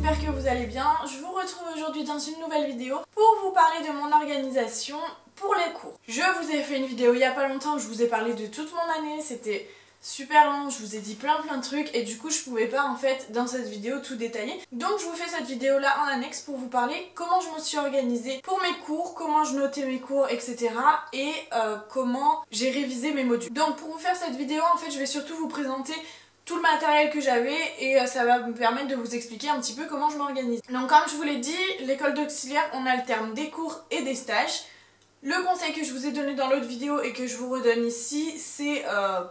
j'espère que vous allez bien. Je vous retrouve aujourd'hui dans une nouvelle vidéo pour vous parler de mon organisation pour les cours. Je vous ai fait une vidéo il n'y a pas longtemps où je vous ai parlé de toute mon année, c'était super long, je vous ai dit plein de trucs et du coup je pouvais pas en fait dans cette vidéo tout détailler. Donc je vous fais cette vidéo là en annexe pour vous parler comment je me suis organisée pour mes cours, comment je notais mes cours, etc. et comment j'ai révisé mes modules. Donc pour vous faire cette vidéo en fait je vais surtout vous présenter tout le matériel que j'avais et ça va me permettre de vous expliquer un petit peu comment je m'organise. Donc comme je vous l'ai dit, l'école d'auxiliaire on alterne des cours et des stages. Le conseil que je vous ai donné dans l'autre vidéo et que je vous redonne ici, c'est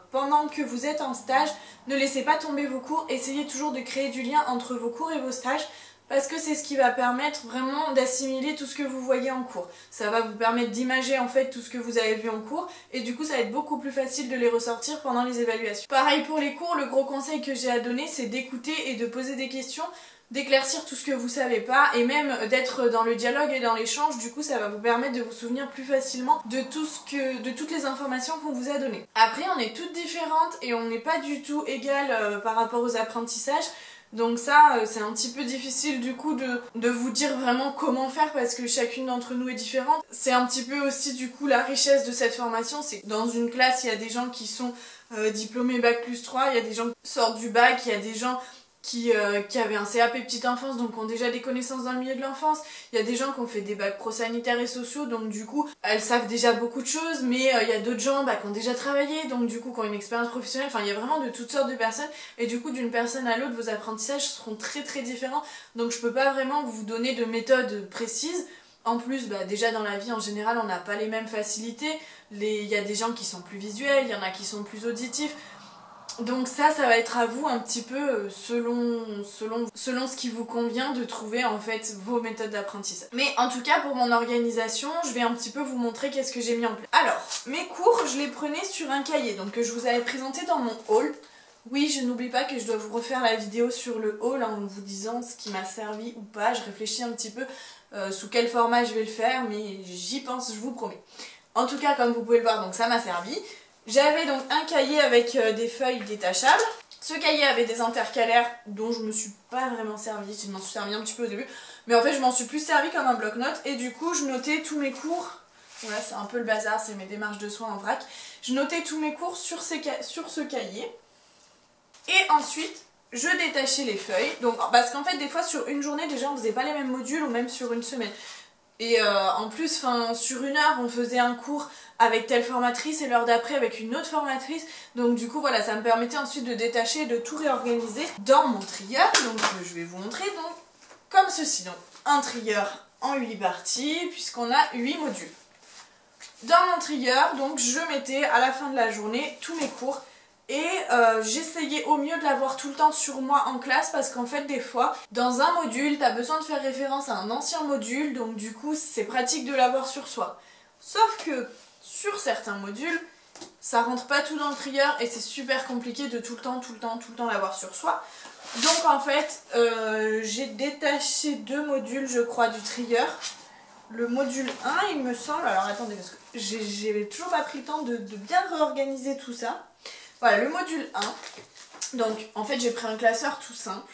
pendant que vous êtes en stage, ne laissez pas tomber vos cours, essayez toujours de créer du lien entre vos cours et vos stages parce que c'est ce qui va permettre vraiment d'assimiler tout ce que vous voyez en cours. Ça va vous permettre d'imager en fait tout ce que vous avez vu en cours et du coup ça va être beaucoup plus facile de les ressortir pendant les évaluations. Pareil pour les cours, le gros conseil que j'ai à donner c'est d'écouter et de poser des questions, d'éclaircir tout ce que vous savez pas et même d'être dans le dialogue et dans l'échange. Du coup ça va vous permettre de vous souvenir plus facilement de toutes les informations qu'on vous a données. Après on est toutes différentes et on n'est pas du tout égales par rapport aux apprentissages. Donc ça c'est un petit peu difficile du coup de vous dire vraiment comment faire parce que chacune d'entre nous est différente. C'est un petit peu aussi du coup la richesse de cette formation, c'est que dans une classe il y a des gens qui sont diplômés bac+3, il y a des gens qui sortent du bac, il y a des gens qui avaient un CAP petite enfance donc ont déjà des connaissances dans le milieu de l'enfance. Il y a des gens qui ont fait des bacs pro sanitaires et sociaux donc du coup elles savent déjà beaucoup de choses, mais il y a d'autres gens qui ont déjà travaillé donc du coup qui ont une expérience professionnelle. Enfin il y a vraiment de toutes sortes de personnes et du coup d'une personne à l'autre vos apprentissages seront très différents, donc je peux pas vraiment vous donner de méthode précise. En plus, déjà dans la vie en général on n'a pas les mêmes facilités, il y a des gens qui sont plus visuels, il y en a qui sont plus auditifs. Donc ça va être à vous un petit peu selon ce qui vous convient de trouver en fait vos méthodes d'apprentissage. Mais en tout cas pour mon organisation, je vais un petit peu vous montrer qu'est-ce que j'ai mis en place. Alors, mes cours, je les prenais sur un cahier donc que je vous avais présenté dans mon haul. Oui, je n'oublie pas que je dois vous refaire la vidéo sur le haul en vous disant ce qui m'a servi ou pas. Je réfléchis un petit peu sous quel format je vais le faire, mais j'y pense, je vous promets. En tout cas, comme vous pouvez le voir, donc ça m'a servi. J'avais donc un cahier avec des feuilles détachables. Ce cahier avait des intercalaires dont je me suis pas vraiment servi, je m'en suis servi un petit peu au début, mais en fait je m'en suis plus servi comme un bloc-notes et du coup je notais tous mes cours. Voilà, c'est un peu le bazar, c'est mes démarches de soins en vrac. Je notais tous mes cours sur ce cahier et ensuite je détachais les feuilles. Donc, parce qu'en fait des fois sur une journée déjà on faisait pas les mêmes modules ou même sur une semaine. Et en plus, sur une heure, on faisait un cours avec telle formatrice et l'heure d'après avec une autre formatrice. Donc du coup, voilà, ça me permettait ensuite de détacher et de tout réorganiser dans mon trieur. Donc je vais vous montrer donc comme ceci. Donc un trieur en 8 parties puisqu'on a 8 modules. Dans mon trieur, donc je mettais à la fin de la journée tous mes cours. Et j'essayais au mieux de l'avoir tout le temps sur moi en classe parce qu'en fait des fois dans un module t'as besoin de faire référence à un ancien module, donc du coup c'est pratique de l'avoir sur soi. Sauf que sur certains modules ça rentre pas tout dans le trieur et c'est super compliqué de tout le temps l'avoir sur soi. Donc en fait j'ai détaché 2 modules je crois du trieur. Le module 1 il me semble, alors attendez parce que j'ai toujours pas pris le temps de bien réorganiser tout ça. Voilà, le module 1, donc en fait j'ai pris un classeur tout simple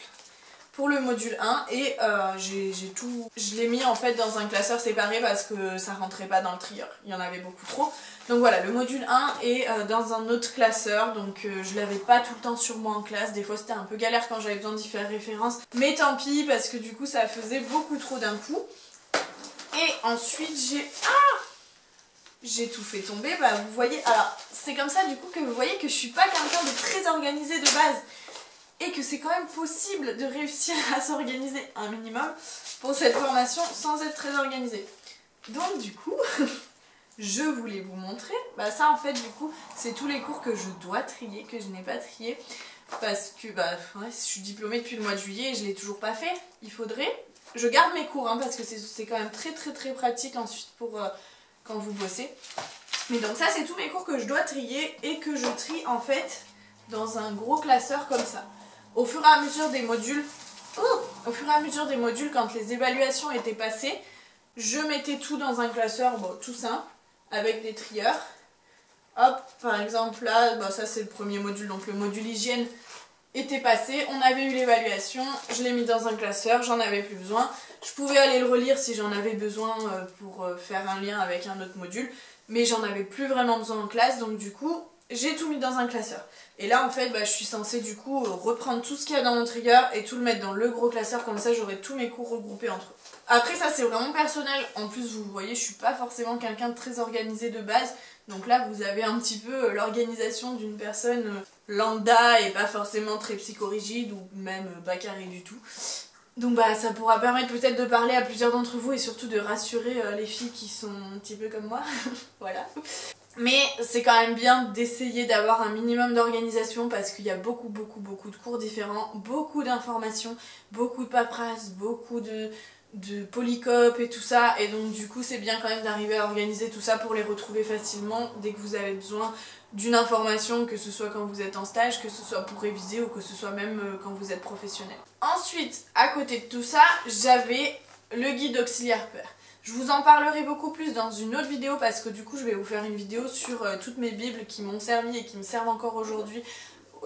pour le module 1 et je l'ai mis en fait dans un classeur séparé parce que ça rentrait pas dans le trieur, il y en avait beaucoup trop. Donc voilà, le module 1 est dans un autre classeur, donc je l'avais pas tout le temps sur moi en classe, des fois c'était un peu galère quand j'avais besoin d'y faire référence, mais tant pis parce que du coup ça faisait beaucoup trop d'un coup. Et ensuite j'ai tout fait tomber, vous voyez, alors c'est comme ça du coup que vous voyez que je suis pas quelqu'un de très organisé de base et que c'est quand même possible de réussir à s'organiser un minimum pour cette formation sans être très organisé. Donc du coup, je voulais vous montrer, ça en fait du coup c'est tous les cours que je dois trier, que je n'ai pas trié parce que je suis diplômée depuis le mois de juillet et je l'ai toujours pas fait, il faudrait. Je garde mes cours parce que c'est quand même très pratique ensuite pour quand vous bossez. Mais donc ça c'est tous mes cours que je dois trier et que je trie en fait dans un gros classeur comme ça. Au fur et à mesure des modules, quand les évaluations étaient passées, je mettais tout dans un classeur tout simple avec des trieurs. Hop, par exemple là, ça c'est le premier module, donc le module hygiène. était passé, on avait eu l'évaluation, je l'ai mis dans un classeur, j'en avais plus besoin. Je pouvais aller le relire si j'en avais besoin pour faire un lien avec un autre module, mais j'en avais plus vraiment besoin en classe, donc du coup, j'ai tout mis dans un classeur. Et là, en fait, je suis censée du coup reprendre tout ce qu'il y a dans mon trigger et tout le mettre dans le gros classeur, comme ça j'aurai tous mes cours regroupés entre eux. Après ça c'est vraiment personnel, en plus vous voyez je suis pas forcément quelqu'un de très organisé de base, donc là vous avez un petit peu l'organisation d'une personne lambda et pas forcément très psychorigide ou même pas carré du tout. Donc ça pourra permettre peut-être de parler à plusieurs d'entre vous et surtout de rassurer les filles qui sont un petit peu comme moi, voilà. Mais c'est quand même bien d'essayer d'avoir un minimum d'organisation parce qu'il y a beaucoup de cours différents, beaucoup d'informations, beaucoup de paperasse, beaucoup de polycope et tout ça, et donc du coup c'est bien quand même d'arriver à organiser tout ça pour les retrouver facilement dès que vous avez besoin d'une information, que ce soit quand vous êtes en stage, que ce soit pour réviser ou que ce soit même quand vous êtes professionnel. Ensuite, à côté de tout ça, j'avais le guide auxiliaire pair. Je vous en parlerai beaucoup plus dans une autre vidéo parce que du coup je vais vous faire une vidéo sur toutes mes bibles qui m'ont servi et qui me servent encore aujourd'hui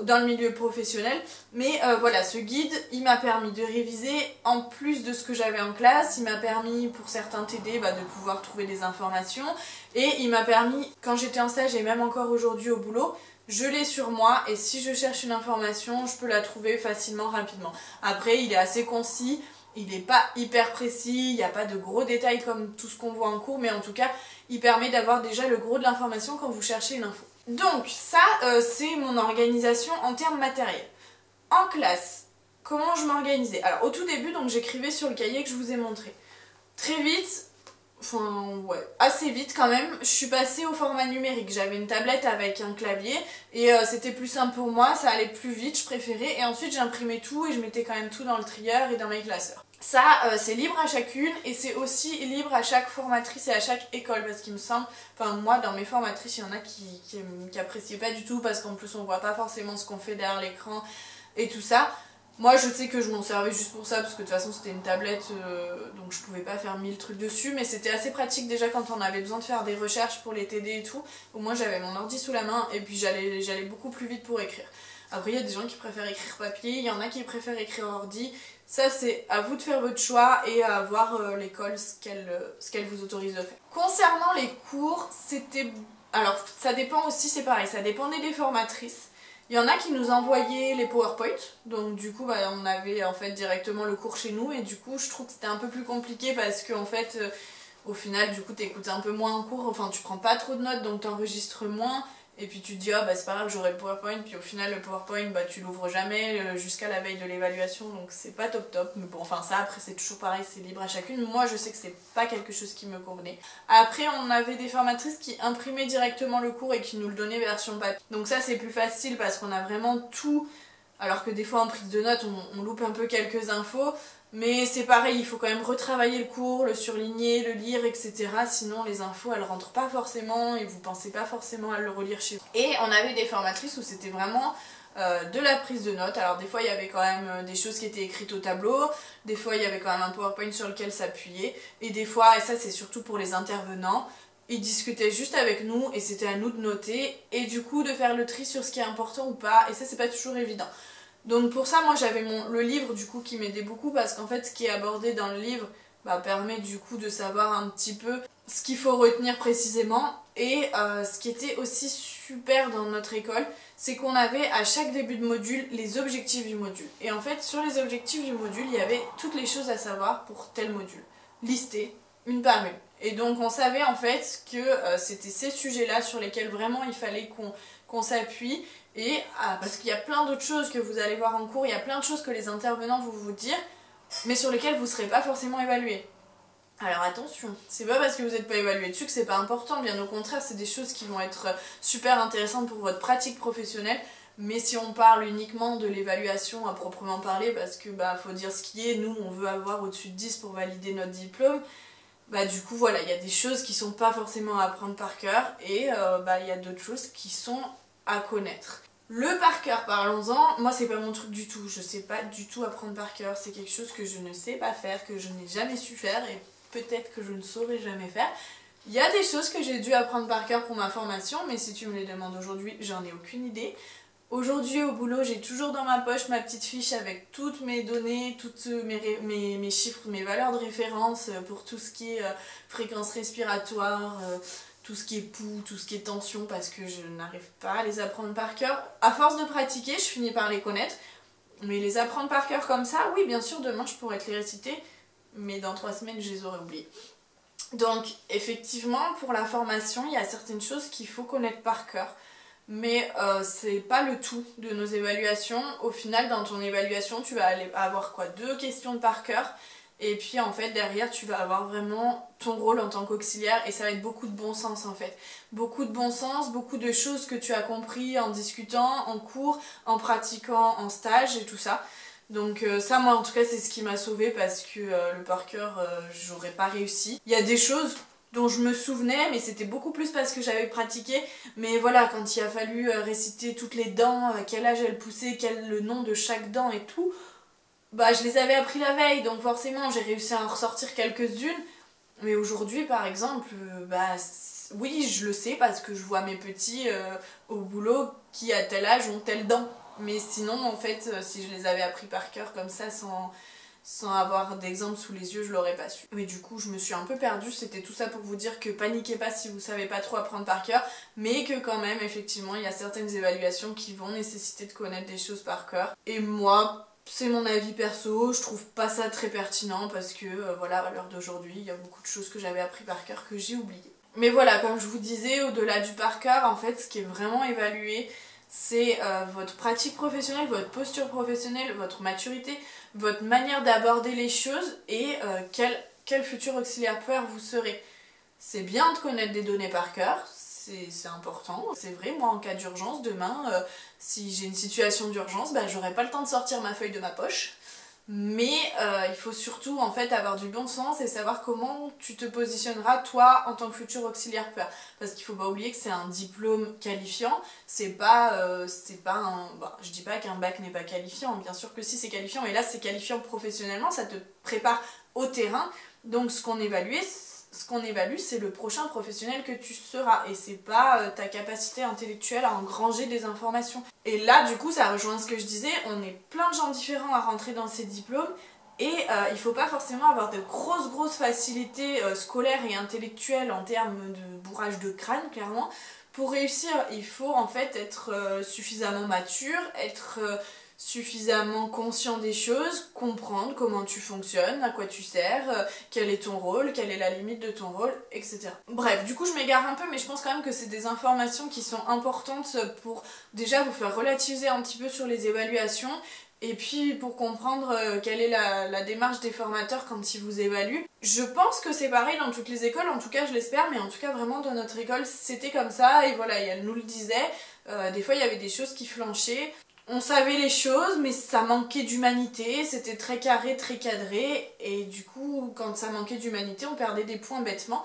dans le milieu professionnel, mais voilà, ce guide il m'a permis de réviser en plus de ce que j'avais en classe, il m'a permis pour certains TD de pouvoir trouver des informations, et il m'a permis quand j'étais en stage et même encore aujourd'hui au boulot, je l'ai sur moi et si je cherche une information je peux la trouver facilement, rapidement. Après il est assez concis, il n'est pas hyper précis, il n'y a pas de gros détails comme tout ce qu'on voit en cours, mais en tout cas il permet d'avoir déjà le gros de l'information quand vous cherchez une info. Donc ça c'est mon organisation en termes matériels. En classe, comment je m'organisais? Alors au tout début donc j'écrivais sur le cahier que je vous ai montré. Très vite, enfin ouais, assez vite quand même, je suis passée au format numérique. J'avais une tablette avec un clavier et c'était plus simple pour moi, ça allait plus vite, je préférais. Et ensuite j'imprimais tout et je mettais quand même tout dans le trieur et dans mes classeurs. Ça, c'est libre à chacune et c'est aussi libre à chaque formatrice et à chaque école parce qu'il me semble, enfin moi dans mes formatrices il y en a qui appréciaient pas du tout parce qu'en plus on voit pas forcément ce qu'on fait derrière l'écran et tout ça. Moi je sais que je m'en servais juste pour ça parce que de toute façon c'était une tablette donc je pouvais pas faire 1000 trucs dessus, mais c'était assez pratique déjà quand on avait besoin de faire des recherches pour les TD et tout. Au moins j'avais mon ordi sous la main et puis j'allais beaucoup plus vite pour écrire. Après il y a des gens qui préfèrent écrire papier, il y en a qui préfèrent écrire ordi. Ça c'est à vous de faire votre choix et à voir l'école ce qu'elle vous autorise de faire. Concernant les cours, c'était... Alors ça dépend aussi, c'est pareil, ça dépendait des formatrices. Il y en a qui nous envoyaient les PowerPoint, donc du coup on avait en fait directement le cours chez nous et du coup je trouve que c'était un peu plus compliqué parce que en fait au final du coup t'écoutes un peu moins en cours, enfin tu prends pas trop de notes donc t'enregistres moins. Et puis tu te dis oh c'est pas grave j'aurai le PowerPoint, puis au final le PowerPoint tu l'ouvres jamais jusqu'à la veille de l'évaluation, donc c'est pas top, mais bon enfin ça après c'est toujours pareil, c'est libre à chacune. Moi je sais que c'est pas quelque chose qui me convenait. Après on avait des formatrices qui imprimaient directement le cours et qui nous le donnaient version papier, donc ça c'est plus facile parce qu'on a vraiment tout, alors que des fois en prise de notes on loupe un peu quelques infos. Mais c'est pareil, il faut quand même retravailler le cours, le surligner, le lire, etc. Sinon les infos elles rentrent pas forcément et vous pensez pas forcément à le relire chez vous. Et on avait des formatrices où c'était vraiment de la prise de notes. Alors des fois il y avait quand même des choses qui étaient écrites au tableau, des fois il y avait quand même un PowerPoint sur lequel s'appuyer, et des fois, et ça c'est surtout pour les intervenants, ils discutaient juste avec nous et c'était à nous de noter et du coup de faire le tri sur ce qui est important ou pas, et ça c'est pas toujours évident. Donc pour ça moi j'avais le livre du coup qui m'aidait beaucoup parce qu'en fait ce qui est abordé dans le livre permet du coup de savoir un petit peu ce qu'il faut retenir précisément. Et ce qui était aussi super dans notre école, c'est qu'on avait à chaque début de module les objectifs du module. Et en fait sur les objectifs du module il y avait toutes les choses à savoir pour tel module, listées une par une. Et donc on savait en fait que c'était ces sujets-là sur lesquels vraiment il fallait qu'on s'appuie. Et parce qu'il y a plein d'autres choses que vous allez voir en cours, il y a plein de choses que les intervenants vont vous dire, mais sur lesquelles vous ne serez pas forcément évalué. Alors attention, c'est pas parce que vous n'êtes pas évalué dessus que c'est pas important, bien au contraire, c'est des choses qui vont être super intéressantes pour votre pratique professionnelle. Mais si on parle uniquement de l'évaluation à proprement parler, parce que faut dire ce qui est, nous on veut avoir au-dessus de 10 pour valider notre diplôme, du coup voilà, il y a des choses qui sont pas forcément à apprendre par cœur et il y a d'autres choses qui sont à connaître. Le par cœur, parlons-en, moi c'est pas mon truc du tout, je sais pas du tout apprendre par cœur, c'est quelque chose que je ne sais pas faire, que je n'ai jamais su faire et peut-être que je ne saurais jamais faire. Il y a des choses que j'ai dû apprendre par cœur pour ma formation, mais si tu me les demandes aujourd'hui, j'en ai aucune idée. Aujourd'hui au boulot, j'ai toujours dans ma poche ma petite fiche avec toutes mes données, toutes mes chiffres, mes valeurs de référence pour tout ce qui est fréquence respiratoire, tout ce qui est pouls, tout ce qui est tension, parce que je n'arrive pas à les apprendre par cœur. À force de pratiquer, je finis par les connaître, mais les apprendre par cœur comme ça, oui bien sûr demain je pourrais te les réciter, mais dans 3 semaines je les aurais oubliés. Donc effectivement pour la formation, il y a certaines choses qu'il faut connaître par cœur. Mais c'est pas le tout de nos évaluations. Au final, dans ton évaluation, tu vas avoir quoi, 2 questions de par cœur. Et puis en fait, derrière, tu vas avoir vraiment ton rôle en tant qu'auxiliaire. Et ça va être beaucoup de bon sens en fait. Beaucoup de bon sens, beaucoup de choses que tu as compris en discutant, en cours, en pratiquant, en stage et tout ça. Donc ça, moi en tout cas, c'est ce qui m'a sauvée parce que le par cœur, j'aurais pas réussi. Il y a des choses dont je me souvenais, mais c'était beaucoup plus parce que j'avais pratiqué. Mais voilà, quand il a fallu réciter toutes les dents, quel âge elles poussaient, le nom de chaque dent et tout, bah je les avais appris la veille, donc forcément j'ai réussi à en ressortir quelques-unes. Mais aujourd'hui par exemple, bah oui je le sais parce que je vois mes petits au boulot qui à tel âge ont telle dent. Mais sinon en fait, si je les avais appris par cœur comme ça sans avoir d'exemple sous les yeux, je l'aurais pas su. Mais du coup, je me suis un peu perdue, c'était tout ça pour vous dire que paniquez pas si vous savez pas trop apprendre par cœur, mais que quand même, effectivement, il y a certaines évaluations qui vont nécessiter de connaître des choses par cœur. Et moi, c'est mon avis perso, je trouve pas ça très pertinent parce que, voilà, à l'heure d'aujourd'hui, il y a beaucoup de choses que j'avais appris par cœur que j'ai oubliées. Mais voilà, comme je vous disais, au-delà du par cœur, en fait, ce qui est vraiment évalué, c'est votre pratique professionnelle, votre posture professionnelle, votre maturité, votre manière d'aborder les choses et quel futur auxiliaire puère vous serez. C'est bien de connaître des données par cœur, c'est important. C'est vrai, moi en cas d'urgence, demain, si j'ai une situation d'urgence, bah, j'aurai pas le temps de sortir ma feuille de ma poche. Mais il faut surtout en fait avoir du bon sens et savoir comment tu te positionneras toi en tant que futur auxiliaire puère. Parce qu'il faut pas oublier que c'est un diplôme qualifiant, c'est pas un... Bon, je dis pas qu'un bac n'est pas qualifiant, bien sûr que si c'est qualifiant, mais là c'est qualifiant professionnellement, ça te prépare au terrain. Donc ce qu'on évalue, c'est le prochain professionnel que tu seras et c'est pas ta capacité intellectuelle à engranger des informations. Et là, du coup, ça rejoint ce que je disais, on est plein de gens différents à rentrer dans ces diplômes et il faut pas forcément avoir de grosses facilités scolaires et intellectuelles en termes de bourrage de crâne, clairement. Pour réussir, il faut en fait être suffisamment mature, être suffisamment conscient des choses, comprendre comment tu fonctionnes, à quoi tu sers, quel est ton rôle, quelle est la limite de ton rôle, etc. Bref, du coup je m'égare un peu, mais je pense quand même que c'est des informations qui sont importantes pour déjà vous faire relativiser un petit peu sur les évaluations et puis pour comprendre quelle est la démarche des formateurs quand ils vous évaluent. Je pense que c'est pareil dans toutes les écoles, en tout cas je l'espère, mais en tout cas vraiment dans notre école c'était comme ça et voilà, et elle nous le disait, des fois il y avait des choses qui flanchaient. On savait les choses, mais ça manquait d'humanité, c'était très carré, très cadré, et du coup, quand ça manquait d'humanité, on perdait des points bêtement.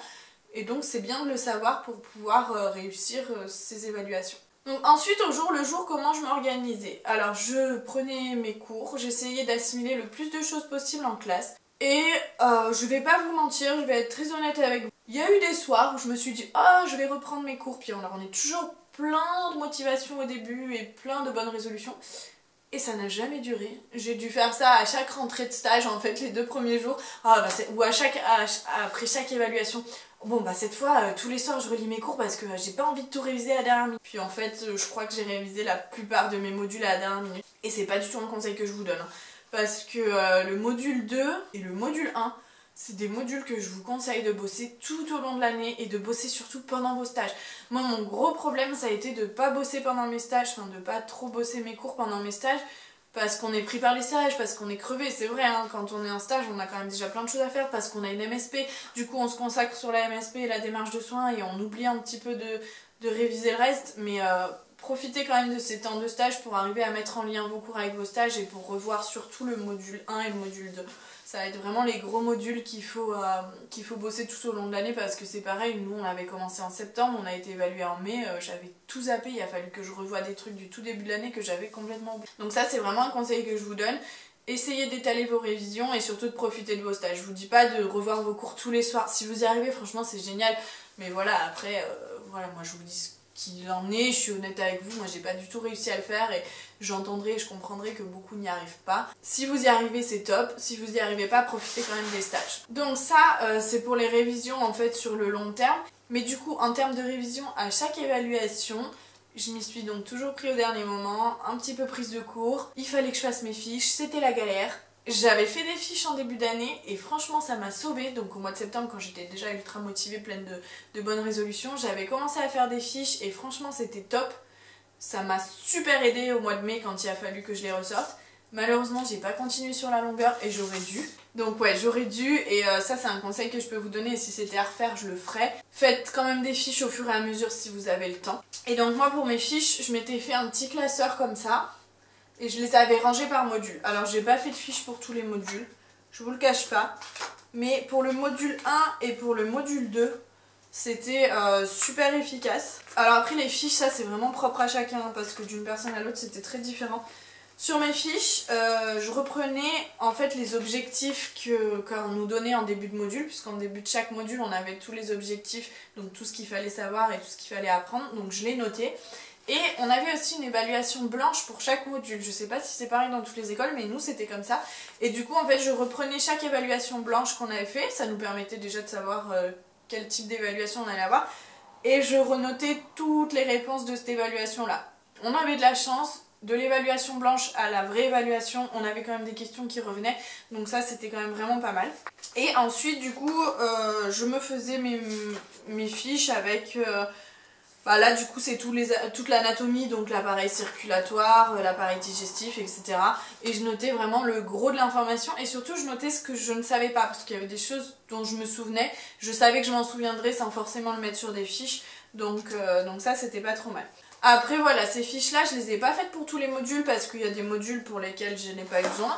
Et donc c'est bien de le savoir pour pouvoir réussir ces évaluations. Donc ensuite, au jour le jour, comment je m'organisais? Alors je prenais mes cours, j'essayais d'assimiler le plus de choses possible en classe. Et je vais pas vous mentir, je vais être très honnête avec vous. Il y a eu des soirs où je me suis dit, oh je vais reprendre mes cours, puis alors on est toujours plein de motivation au début et plein de bonnes résolutions. Et ça n'a jamais duré. J'ai dû faire ça à chaque rentrée de stage, en fait, les 2 premiers jours. Ah, bah ou après chaque évaluation. Bon, bah cette fois, tous les soirs, je relis mes cours parce que j'ai pas envie de tout réviser à la dernière minute. Puis en fait, je crois que j'ai révisé la plupart de mes modules à la dernière minute. Et c'est pas du tout un conseil que je vous donne. Hein, parce que le module 2 et le module 1, c'est des modules que je vous conseille de bosser tout au long de l'année et de bosser surtout pendant vos stages. Moi, mon gros problème, ça a été de pas bosser pendant mes stages, enfin de pas trop bosser mes cours pendant mes stages, parce qu'on est pris par les stages, parce qu'on est crevé, c'est vrai, hein, quand on est en stage, on a quand même déjà plein de choses à faire, parce qu'on a une MSP, du coup on se consacre sur la MSP et la démarche de soins, et on oublie un petit peu de réviser le reste, mais profitez quand même de ces temps de stage pour arriver à mettre en lien vos cours avec vos stages et pour revoir surtout le module 1 et le module 2. Ça va être vraiment les gros modules qu'il faut bosser tout au long de l'année parce que c'est pareil, nous on avait commencé en septembre, on a été évalué en mai, j'avais tout zappé, il a fallu que je revoie des trucs du tout début de l'année que j'avais complètement oublié. Donc ça c'est vraiment un conseil que je vous donne. Essayez d'étaler vos révisions et surtout de profiter de vos stages. Je vous dis pas de revoir vos cours tous les soirs, si vous y arrivez franchement c'est génial, mais voilà après, voilà moi je vous dis qu'il en est, je suis honnête avec vous, moi j'ai pas du tout réussi à le faire et j'entendrai et je comprendrai que beaucoup n'y arrivent pas. Si vous y arrivez c'est top, si vous y arrivez pas profitez quand même des stages. Donc ça c'est pour les révisions en fait sur le long terme, mais du coup en termes de révision à chaque évaluation, je m'y suis donc toujours pris au dernier moment, un petit peu prise de cours, il fallait que je fasse mes fiches, c'était la galère. J'avais fait des fiches en début d'année et franchement ça m'a sauvée. Donc au mois de septembre, quand j'étais déjà ultra motivée, pleine de bonnes résolutions, j'avais commencé à faire des fiches et franchement c'était top. Ça m'a super aidée au mois de mai quand il a fallu que je les ressorte. Malheureusement j'ai pas continué sur la longueur et j'aurais dû. Donc ouais, j'aurais dû, et ça c'est un conseil que je peux vous donner, et si c'était à refaire je le ferais. Faites quand même des fiches au fur et à mesure si vous avez le temps. Et donc moi pour mes fiches, je m'étais fait un petit classeur comme ça. Et je les avais rangés par module. Alors j'ai pas fait de fiche pour tous les modules, je vous le cache pas. Mais pour le module 1 et pour le module 2, c'était super efficace. Alors après les fiches, ça c'est vraiment propre à chacun, hein, parce que d'une personne à l'autre c'était très différent. Sur mes fiches, je reprenais en fait les objectifs qu'on nous donnait en début de module, puisqu'en début de chaque module on avait tous les objectifs, donc tout ce qu'il fallait savoir et tout ce qu'il fallait apprendre, donc je les notais. Et on avait aussi une évaluation blanche pour chaque module. Je sais pas si c'est pareil dans toutes les écoles, mais nous c'était comme ça. Et du coup en fait je reprenais chaque évaluation blanche qu'on avait fait, ça nous permettait déjà de savoir quel type d'évaluation on allait avoir. Et je renotais toutes les réponses de cette évaluation là. On avait de la chance, de l'évaluation blanche à la vraie évaluation, on avait quand même des questions qui revenaient. Donc ça c'était quand même vraiment pas mal. Et ensuite du coup je me faisais mes fiches avec... Bah là du coup c'est toute l'anatomie, donc l'appareil circulatoire, l'appareil digestif, etc. Et je notais vraiment le gros de l'information et surtout je notais ce que je ne savais pas parce qu'il y avait des choses dont je me souvenais. Je savais que je m'en souviendrais sans forcément le mettre sur des fiches, donc ça c'était pas trop mal. Après voilà, ces fiches là je les ai pas faites pour tous les modules parce qu'il y a des modules pour lesquels je n'ai pas eu besoin.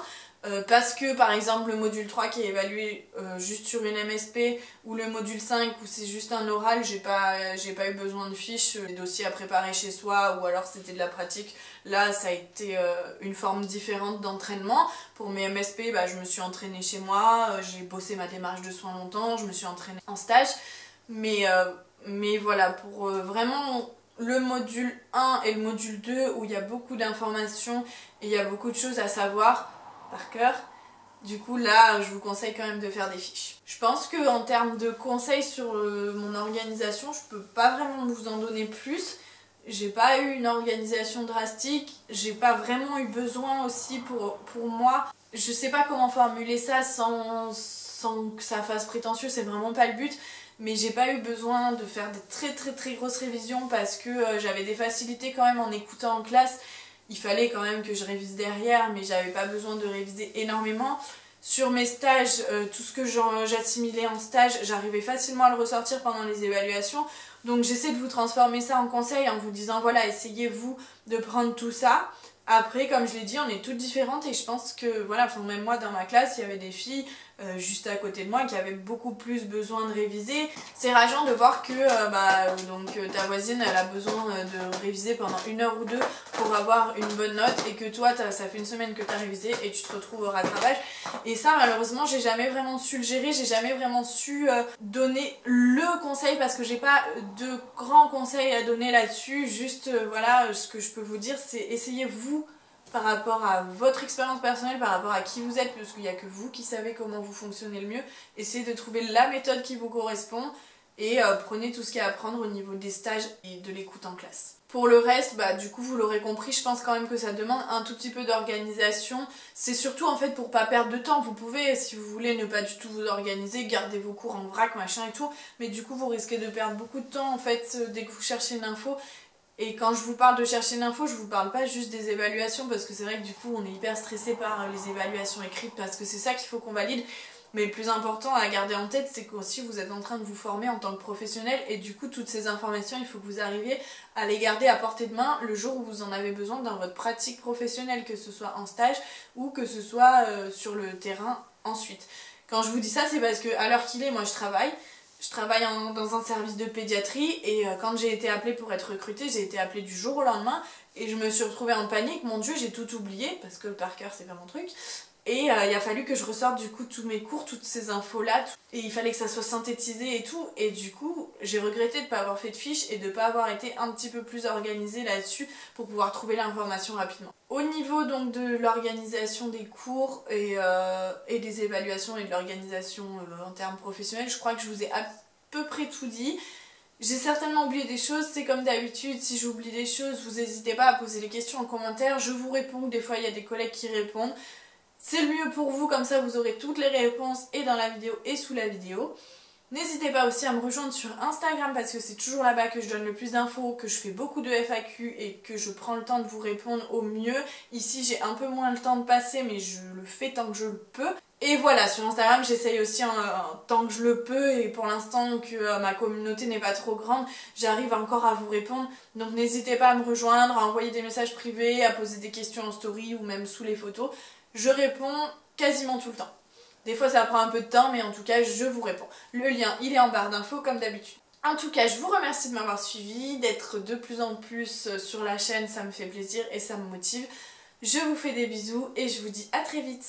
Parce que par exemple le module 3 qui est évalué juste sur une MSP ou le module 5 où c'est juste un oral, j'ai pas eu besoin de fiches, des dossiers à préparer chez soi ou alors c'était de la pratique. Là ça a été une forme différente d'entraînement. Pour mes MSP bah, je me suis entraînée chez moi, j'ai bossé ma démarche de soins longtemps, je me suis entraînée en stage. Mais voilà, pour vraiment le module 1 et le module 2 où il y a beaucoup d'informations et il y a beaucoup de choses à savoir par cœur. Du coup là je vous conseille quand même de faire des fiches. Je pense que en termes de conseils sur mon organisation, je peux pas vraiment vous en donner plus. J'ai pas eu une organisation drastique, j'ai pas vraiment eu besoin aussi pour moi. Je sais pas comment formuler ça sans que ça fasse prétentieux, c'est vraiment pas le but. Mais j'ai pas eu besoin de faire des très grosses révisions parce que j'avais des facilités quand même en écoutant en classe. Il fallait quand même que je révise derrière, mais j'avais pas besoin de réviser énormément. Sur mes stages, tout ce que j'assimilais en stage, j'arrivais facilement à le ressortir pendant les évaluations. Donc j'essaie de vous transformer ça en conseil en vous disant voilà, essayez-vous de prendre tout ça. Après, comme je l'ai dit, on est toutes différentes et je pense que, voilà, enfin, même moi dans ma classe, il y avait des filles juste à côté de moi qui avaient beaucoup plus besoin de réviser. C'est rageant de voir que ta voisine, elle a besoin de réviser pendant 1 heure ou 2 pour avoir une bonne note et que toi, ça fait une semaine que tu as révisé et tu te retrouves au rattrapage. Et ça, malheureusement, j'ai jamais vraiment su le gérer, j'ai jamais vraiment su donner le conseil parce que j'ai pas de grands conseils à donner là-dessus. Juste, voilà, ce que je peux vous dire, c'est essayez-vous par rapport à votre expérience personnelle, par rapport à qui vous êtes, parce qu'il n'y a que vous qui savez comment vous fonctionnez le mieux. Essayez de trouver la méthode qui vous correspond et prenez tout ce qu'il y a à apprendre au niveau des stages et de l'écoute en classe. Pour le reste, bah, du coup vous l'aurez compris, je pense quand même que ça demande un tout petit peu d'organisation. C'est surtout en fait pour pas perdre de temps. Vous pouvez, si vous voulez, ne pas du tout vous organiser, garder vos cours en vrac, machin et tout, mais du coup vous risquez de perdre beaucoup de temps en fait dès que vous cherchez une info. Et quand je vous parle de chercher une info, je vous parle pas juste des évaluations parce que c'est vrai que du coup on est hyper stressé par les évaluations écrites parce que c'est ça qu'il faut qu'on valide. Mais le plus important à garder en tête, c'est qu'aussi vous êtes en train de vous former en tant que professionnel et du coup toutes ces informations, il faut que vous arriviez à les garder à portée de main le jour où vous en avez besoin dans votre pratique professionnelle, que ce soit en stage ou que ce soit sur le terrain ensuite. Quand je vous dis ça, c'est parce que à l'heure qu'il est, moi je travaille dans un service de pédiatrie et quand j'ai été appelée pour être recrutée, j'ai été appelée du jour au lendemain et je me suis retrouvée en panique. Mon Dieu, j'ai tout oublié parce que par cœur c'est pas mon truc. Et il a fallu que je ressorte du coup tous mes cours, toutes ces infos là, et il fallait que ça soit synthétisé et tout, et du coup j'ai regretté de ne pas avoir fait de fiche et de ne pas avoir été un petit peu plus organisée là-dessus pour pouvoir trouver l'information rapidement. Au niveau donc de l'organisation des cours et des évaluations et de l'organisation en termes professionnels, je crois que je vous ai à peu près tout dit. J'ai certainement oublié des choses, c'est comme d'habitude, si j'oublie des choses, vous n'hésitez pas à poser les questions en commentaire, je vous réponds, des fois il y a des collègues qui répondent. C'est le mieux pour vous, comme ça vous aurez toutes les réponses et dans la vidéo et sous la vidéo. N'hésitez pas aussi à me rejoindre sur Instagram parce que c'est toujours là-bas que je donne le plus d'infos, que je fais beaucoup de FAQ et que je prends le temps de vous répondre au mieux. Ici j'ai un peu moins le temps de passer mais je le fais tant que je le peux. Et voilà, sur Instagram j'essaye aussi tant que je le peux et pour l'instant que ma communauté n'est pas trop grande, j'arrive encore à vous répondre. Donc n'hésitez pas à me rejoindre, à envoyer des messages privés, à poser des questions en story ou même sous les photos. Je réponds quasiment tout le temps. Des fois ça prend un peu de temps mais en tout cas je vous réponds. Le lien il est en barre d'infos comme d'habitude. En tout cas je vous remercie de m'avoir suivi, d'être de plus en plus sur la chaîne, ça me fait plaisir et ça me motive. Je vous fais des bisous et je vous dis à très vite.